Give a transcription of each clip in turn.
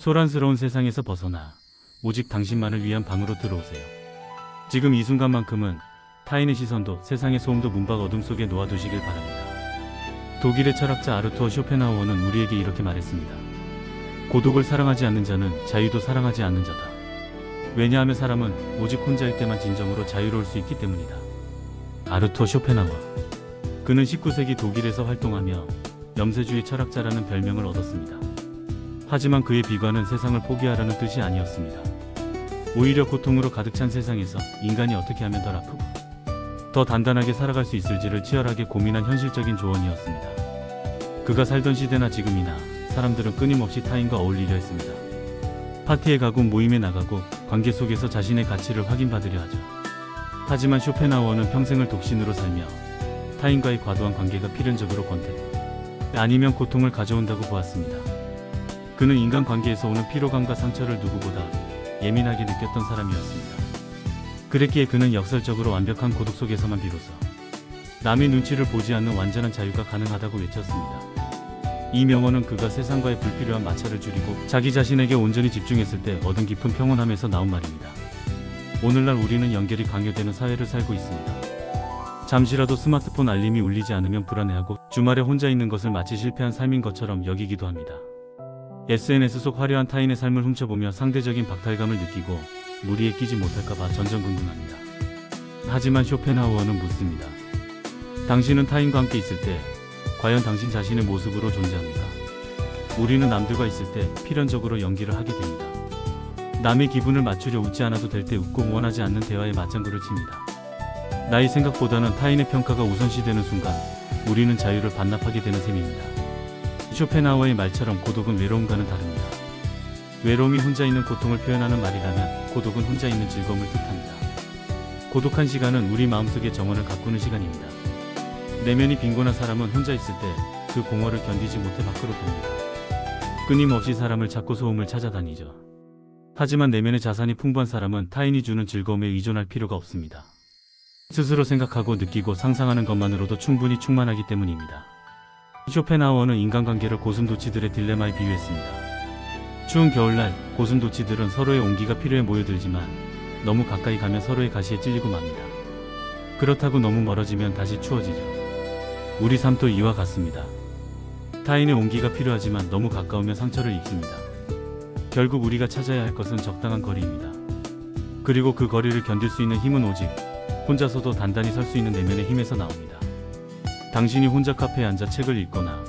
소란스러운 세상에서 벗어나 오직 당신만을 위한 방으로 들어오세요. 지금 이 순간만큼은 타인의 시선도 세상의 소음도 문박 어둠 속에 놓아두시길 바랍니다. 독일의 철학자 아르투어 쇼펜하우어는 우리에게 이렇게 말했습니다. 고독을 사랑하지 않는 자는 자유도 사랑하지 않는 자다. 왜냐하면 사람은 오직 혼자일 때만 진정으로 자유로울 수 있기 때문이다. 아르투어 쇼펜하우어. 그는 19세기 독일에서 활동하며 염세주의 철학자라는 별명을 얻었습니다. 하지만 그의 비관은 세상을 포기하라는 뜻이 아니었습니다. 오히려 고통으로 가득 찬 세상에서 인간이 어떻게 하면 덜 아프고 더 단단하게 살아갈 수 있을지를 치열하게 고민한 현실적인 조언이었습니다. 그가 살던 시대나 지금이나 사람들은 끊임없이 타인과 어울리려 했습니다. 파티에 가고 모임에 나가고 관계 속에서 자신의 가치를 확인받으려 하죠. 하지만 쇼펜하우어는 평생을 독신으로 살며 타인과의 과도한 관계가 필연적으로 권태 아니면 고통을 가져온다고 보았습니다. 그는 인간관계에서 오는 피로감과 상처를 누구보다 예민하게 느꼈던 사람이었습니다. 그랬기에 그는 역설적으로 완벽한 고독 속에서만 비로소 남의 눈치를 보지 않는 완전한 자유가 가능하다고 외쳤습니다. 이 명언은 그가 세상과의 불필요한 마찰을 줄이고 자기 자신에게 온전히 집중했을 때 얻은 깊은 평온함에서 나온 말입니다. 오늘날 우리는 연결이 강요되는 사회를 살고 있습니다. 잠시라도 스마트폰 알림이 울리지 않으면 불안해하고 주말에 혼자 있는 것을 마치 실패한 삶인 것처럼 여기기도 합니다. SNS 속 화려한 타인의 삶을 훔쳐보며 상대적인 박탈감을 느끼고 무리에 끼지 못할까봐 전전긍긍합니다. 하지만 쇼펜하우어는 묻습니다. 당신은 타인과 함께 있을 때 과연 당신 자신의 모습으로 존재합니까? 우리는 남들과 있을 때 필연적으로 연기를 하게 됩니다. 남의 기분을 맞추려 웃지 않아도 될 때 웃고 원하지 않는 대화에 맞장구를 칩니다. 나의 생각보다는 타인의 평가가 우선시되는 순간 우리는 자유를 반납하게 되는 셈입니다. 쇼펜하우어의 말처럼 고독은 외로움과는 다릅니다. 외로움이 혼자 있는 고통을 표현하는 말이라면 고독은 혼자 있는 즐거움을 뜻합니다. 고독한 시간은 우리 마음속의 정원을 가꾸는 시간입니다. 내면이 빈곤한 사람은 혼자 있을 때 그 공허를 견디지 못해 밖으로 봅니다. 끊임없이 사람을 찾고 소음을 찾아다니죠. 하지만 내면의 자산이 풍부한 사람은 타인이 주는 즐거움에 의존할 필요가 없습니다. 스스로 생각하고 느끼고 상상하는 것만으로도 충분히 충만하기 때문입니다. 쇼펜하우어는 인간관계를 고슴도치들의 딜레마에 비유했습니다. 추운 겨울날 고슴도치들은 서로의 온기가 필요해 모여들지만 너무 가까이 가면 서로의 가시에 찔리고 맙니다. 그렇다고 너무 멀어지면 다시 추워지죠. 우리 삶도 이와 같습니다. 타인의 온기가 필요하지만 너무 가까우면 상처를 입습니다. 결국 우리가 찾아야 할 것은 적당한 거리입니다. 그리고 그 거리를 견딜 수 있는 힘은 오직 혼자서도 단단히 설 수 있는 내면의 힘에서 나옵니다. 당신이 혼자 카페에 앉아 책을 읽거나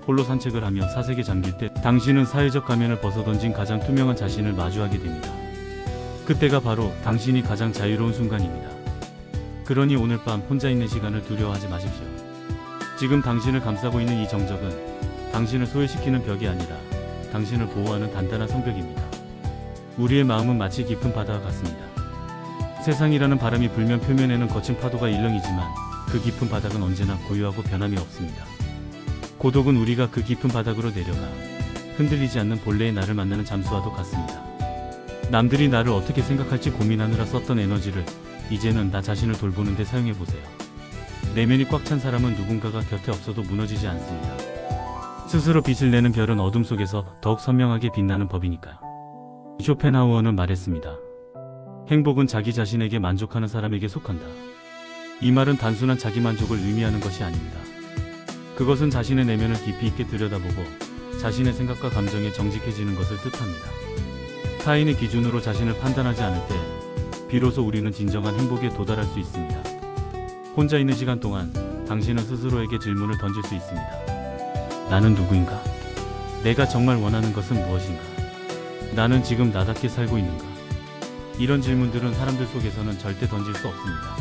홀로 산책을 하며 사색에 잠길 때 당신은 사회적 가면을 벗어던진 가장 투명한 자신을 마주하게 됩니다. 그때가 바로 당신이 가장 자유로운 순간입니다. 그러니 오늘 밤 혼자 있는 시간을 두려워하지 마십시오. 지금 당신을 감싸고 있는 이 정적은 당신을 소외시키는 벽이 아니라 당신을 보호하는 단단한 성벽입니다. 우리의 마음은 마치 깊은 바다와 같습니다. 세상이라는 바람이 불면 표면에는 거친 파도가 일렁이지만 그 깊은 바닥은 언제나 고요하고 변함이 없습니다. 고독은 우리가 그 깊은 바닥으로 내려가 흔들리지 않는 본래의 나를 만나는 잠수와도 같습니다. 남들이 나를 어떻게 생각할지 고민하느라 썼던 에너지를 이제는 나 자신을 돌보는 데 사용해보세요. 내면이 꽉 찬 사람은 누군가가 곁에 없어도 무너지지 않습니다. 스스로 빛을 내는 별은 어둠 속에서 더욱 선명하게 빛나는 법이니까요. 쇼펜하우어는 말했습니다. 행복은 자기 자신에게 만족하는 사람에게 속한다. 이 말은 단순한 자기만족을 의미하는 것이 아닙니다. 그것은 자신의 내면을 깊이 있게 들여다보고 자신의 생각과 감정에 정직해지는 것을 뜻합니다. 타인의 기준으로 자신을 판단하지 않을 때 비로소 우리는 진정한 행복에 도달할 수 있습니다. 혼자 있는 시간 동안 당신은 스스로에게 질문을 던질 수 있습니다. 나는 누구인가? 내가 정말 원하는 것은 무엇인가? 나는 지금 나답게 살고 있는가? 이런 질문들은 사람들 속에서는 절대 던질 수 없습니다.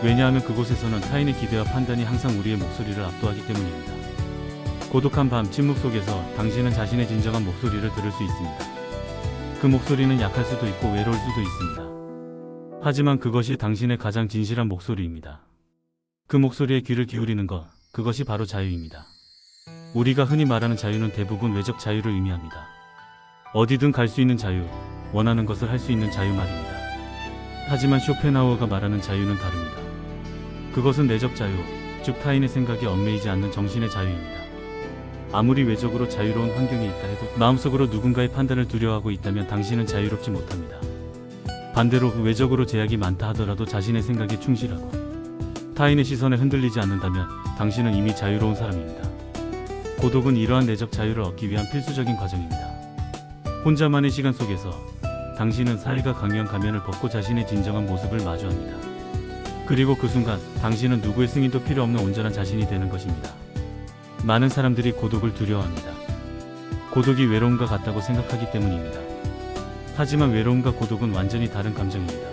왜냐하면 그곳에서는 타인의 기대와 판단이 항상 우리의 목소리를 압도하기 때문입니다. 고독한 밤 침묵 속에서 당신은 자신의 진정한 목소리를 들을 수 있습니다. 그 목소리는 약할 수도 있고 외로울 수도 있습니다. 하지만 그것이 당신의 가장 진실한 목소리입니다. 그 목소리에 귀를 기울이는 것, 그것이 바로 자유입니다. 우리가 흔히 말하는 자유는 대부분 외적 자유를 의미합니다. 어디든 갈 수 있는 자유, 원하는 것을 할 수 있는 자유 말입니다. 하지만 쇼펜하우어가 말하는 자유는 다릅니다. 그것은 내적 자유, 즉 타인의 생각에 얽매이지 않는 정신의 자유입니다. 아무리 외적으로 자유로운 환경에 있다 해도 마음속으로 누군가의 판단을 두려워하고 있다면 당신은 자유롭지 못합니다. 반대로 외적으로 제약이 많다 하더라도 자신의 생각에 충실하고 타인의 시선에 흔들리지 않는다면 당신은 이미 자유로운 사람입니다. 고독은 이러한 내적 자유를 얻기 위한 필수적인 과정입니다. 혼자만의 시간 속에서 당신은 삶과 강요한 가면을 벗고 자신의 진정한 모습을 마주합니다. 그리고 그 순간 당신은 누구의 승인도 필요 없는 온전한 자신이 되는 것입니다. 많은 사람들이 고독을 두려워합니다. 고독이 외로움과 같다고 생각하기 때문입니다. 하지만 외로움과 고독은 완전히 다른 감정입니다.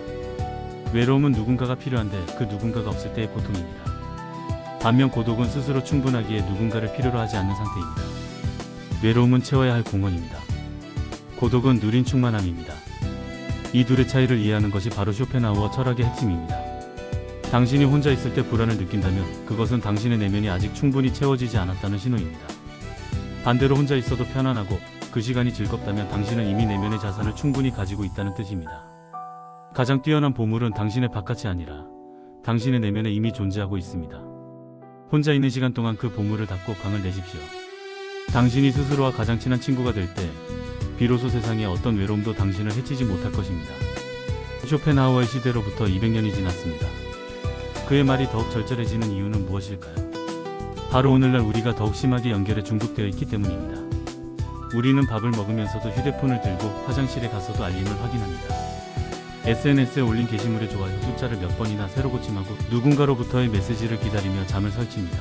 외로움은 누군가가 필요한데 그 누군가가 없을 때의 고통입니다. 반면 고독은 스스로 충분하기에 누군가를 필요로 하지 않는 상태입니다. 외로움은 채워야 할 공원입니다. 고독은 누린 충만함입니다. 이 둘의 차이를 이해하는 것이 바로 쇼펜하우어 철학의 핵심입니다. 당신이 혼자 있을 때 불안을 느낀다면 그것은 당신의 내면이 아직 충분히 채워지지 않았다는 신호입니다. 반대로 혼자 있어도 편안하고 그 시간이 즐겁다면 당신은 이미 내면의 자산을 충분히 가지고 있다는 뜻입니다. 가장 뛰어난 보물은 당신의 바깥이 아니라 당신의 내면에 이미 존재하고 있습니다. 혼자 있는 시간 동안 그 보물을 닫고 광을 내십시오. 당신이 스스로와 가장 친한 친구가 될 때 비로소 세상의 어떤 외로움도 당신을 해치지 못할 것입니다. 쇼펜하우어의 시대로부터 200년이 지났습니다. 그의 말이 더욱 절절해지는 이유는 무엇일까요? 바로 오늘날 우리가 더욱 심하게 연결에 중독되어 있기 때문입니다. 우리는 밥을 먹으면서도 휴대폰을 들고 화장실에 가서도 알림을 확인합니다. SNS에 올린 게시물의 좋아요 숫자를 몇 번이나 새로 고침하고 누군가로부터의 메시지를 기다리며 잠을 설칩니다.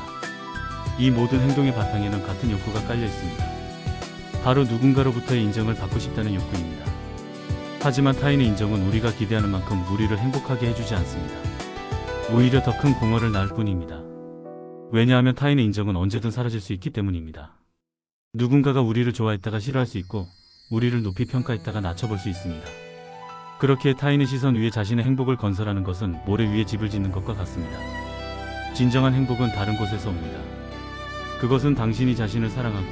이 모든 행동의 바탕에는 같은 욕구가 깔려 있습니다. 바로 누군가로부터의 인정을 받고 싶다는 욕구입니다. 하지만 타인의 인정은 우리가 기대하는 만큼 우리를 행복하게 해주지 않습니다. 오히려 더 큰 공허를 낳을 뿐입니다. 왜냐하면 타인의 인정은 언제든 사라질 수 있기 때문입니다. 누군가가 우리를 좋아했다가 싫어할 수 있고 우리를 높이 평가했다가 낮춰볼 수 있습니다. 그렇게 타인의 시선 위에 자신의 행복을 건설하는 것은 모래 위에 집을 짓는 것과 같습니다. 진정한 행복은 다른 곳에서 옵니다. 그것은 당신이 자신을 사랑하고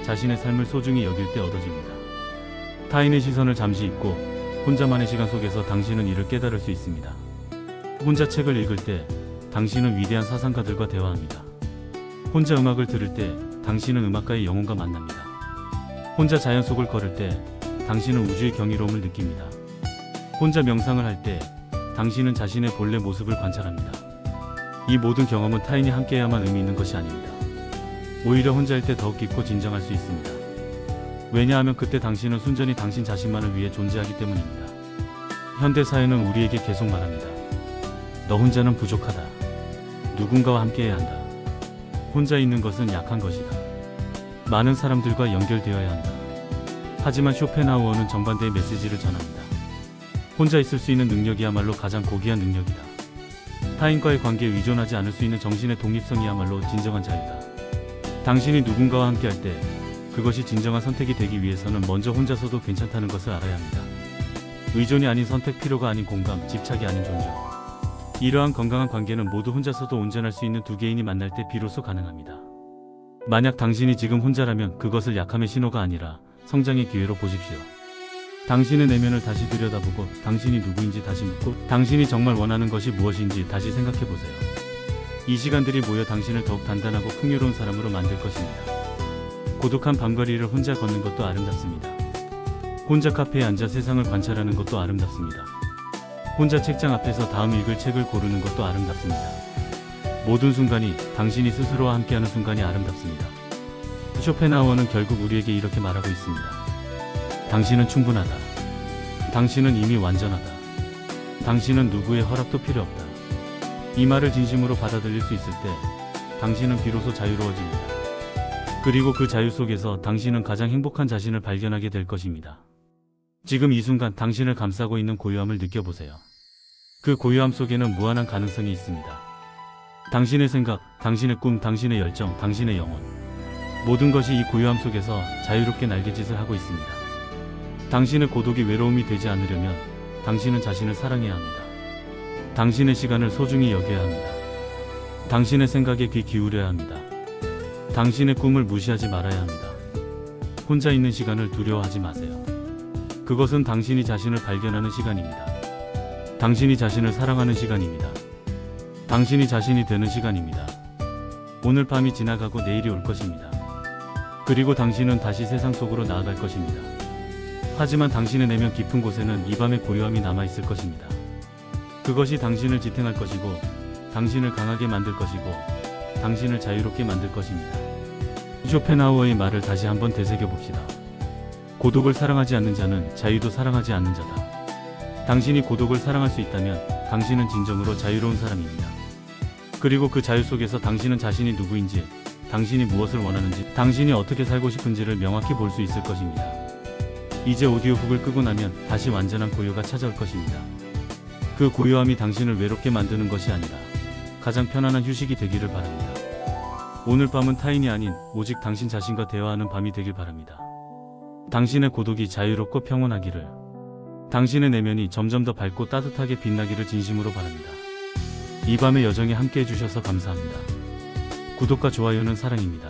자신의 삶을 소중히 여길 때 얻어집니다. 타인의 시선을 잠시 잊고 혼자만의 시간 속에서 당신은 이를 깨달을 수 있습니다. 혼자 책을 읽을 때 당신은 위대한 사상가들과 대화합니다. 혼자 음악을 들을 때 당신은 음악가의 영혼과 만납니다. 혼자 자연 속을 걸을 때 당신은 우주의 경이로움을 느낍니다. 혼자 명상을 할 때 당신은 자신의 본래 모습을 관찰합니다. 이 모든 경험은 타인이 함께해야만 의미 있는 것이 아닙니다. 오히려 혼자일 때 더욱 깊고 진정할 수 있습니다. 왜냐하면 그때 당신은 순전히 당신 자신만을 위해 존재하기 때문입니다. 현대사회는 우리에게 계속 말합니다. 너 혼자는 부족하다. 누군가와 함께해야 한다. 혼자 있는 것은 약한 것이다. 많은 사람들과 연결되어야 한다. 하지만 쇼펜하우어는 정반대의 메시지를 전합니다. 혼자 있을 수 있는 능력이야말로 가장 고귀한 능력이다. 타인과의 관계에 의존하지 않을 수 있는 정신의 독립성이야말로 진정한 자유다. 당신이 누군가와 함께할 때 그것이 진정한 선택이 되기 위해서는 먼저 혼자서도 괜찮다는 것을 알아야 합니다. 의존이 아닌 선택, 필요가 아닌 공감, 집착이 아닌 존중. 이러한 건강한 관계는 모두 혼자서도 온전할 수 있는 두 개인이 만날 때 비로소 가능합니다. 만약 당신이 지금 혼자라면 그것을 약함의 신호가 아니라 성장의 기회로 보십시오. 당신의 내면을 다시 들여다보고 당신이 누구인지 다시 묻고 당신이 정말 원하는 것이 무엇인지 다시 생각해보세요. 이 시간들이 모여 당신을 더욱 단단하고 풍요로운 사람으로 만들 것입니다. 고독한 밤거리를 혼자 걷는 것도 아름답습니다. 혼자 카페에 앉아 세상을 관찰하는 것도 아름답습니다. 혼자 책장 앞에서 다음 읽을 책을 고르는 것도 아름답습니다. 모든 순간이 당신이 스스로와 함께하는 순간이 아름답습니다. 쇼펜하우어는 결국 우리에게 이렇게 말하고 있습니다. 당신은 충분하다. 당신은 이미 완전하다. 당신은 누구의 허락도 필요 없다. 이 말을 진심으로 받아들일 수 있을 때 당신은 비로소 자유로워집니다. 그리고 그 자유 속에서 당신은 가장 행복한 자신을 발견하게 될 것입니다. 지금 이 순간 당신을 감싸고 있는 고요함을 느껴보세요. 그 고요함 속에는 무한한 가능성이 있습니다. 당신의 생각, 당신의 꿈, 당신의 열정, 당신의 영혼. 모든 것이 이 고요함 속에서 자유롭게 날개짓을 하고 있습니다. 당신의 고독이 외로움이 되지 않으려면 당신은 자신을 사랑해야 합니다. 당신의 시간을 소중히 여겨야 합니다. 당신의 생각에 귀 기울여야 합니다. 당신의 꿈을 무시하지 말아야 합니다. 혼자 있는 시간을 두려워하지 마세요. 그것은 당신이 자신을 발견하는 시간입니다. 당신이 자신을 사랑하는 시간입니다. 당신이 자신이 되는 시간입니다. 오늘 밤이 지나가고 내일이 올 것입니다. 그리고 당신은 다시 세상 속으로 나아갈 것입니다. 하지만 당신의 내면 깊은 곳에는 이 밤의 고요함이 남아있을 것입니다. 그것이 당신을 지탱할 것이고, 당신을 강하게 만들 것이고, 당신을 자유롭게 만들 것입니다. 쇼펜하우어의 말을 다시 한번 되새겨봅시다. 고독을 사랑하지 않는 자는 자유도 사랑하지 않는 자다. 당신이 고독을 사랑할 수 있다면 당신은 진정으로 자유로운 사람입니다. 그리고 그 자유 속에서 당신은 자신이 누구인지, 당신이 무엇을 원하는지, 당신이 어떻게 살고 싶은지를 명확히 볼 수 있을 것입니다. 이제 오디오북을 끄고 나면 다시 완전한 고요가 찾아올 것입니다. 그 고요함이 당신을 외롭게 만드는 것이 아니라 가장 편안한 휴식이 되기를 바랍니다. 오늘 밤은 타인이 아닌 오직 당신 자신과 대화하는 밤이 되길 바랍니다. 당신의 고독이 자유롭고 평온하기를, 당신의 내면이 점점 더 밝고 따뜻하게 빛나기를 진심으로 바랍니다. 이 밤의 여정에 함께 해주셔서 감사합니다. 구독과 좋아요는 사랑입니다.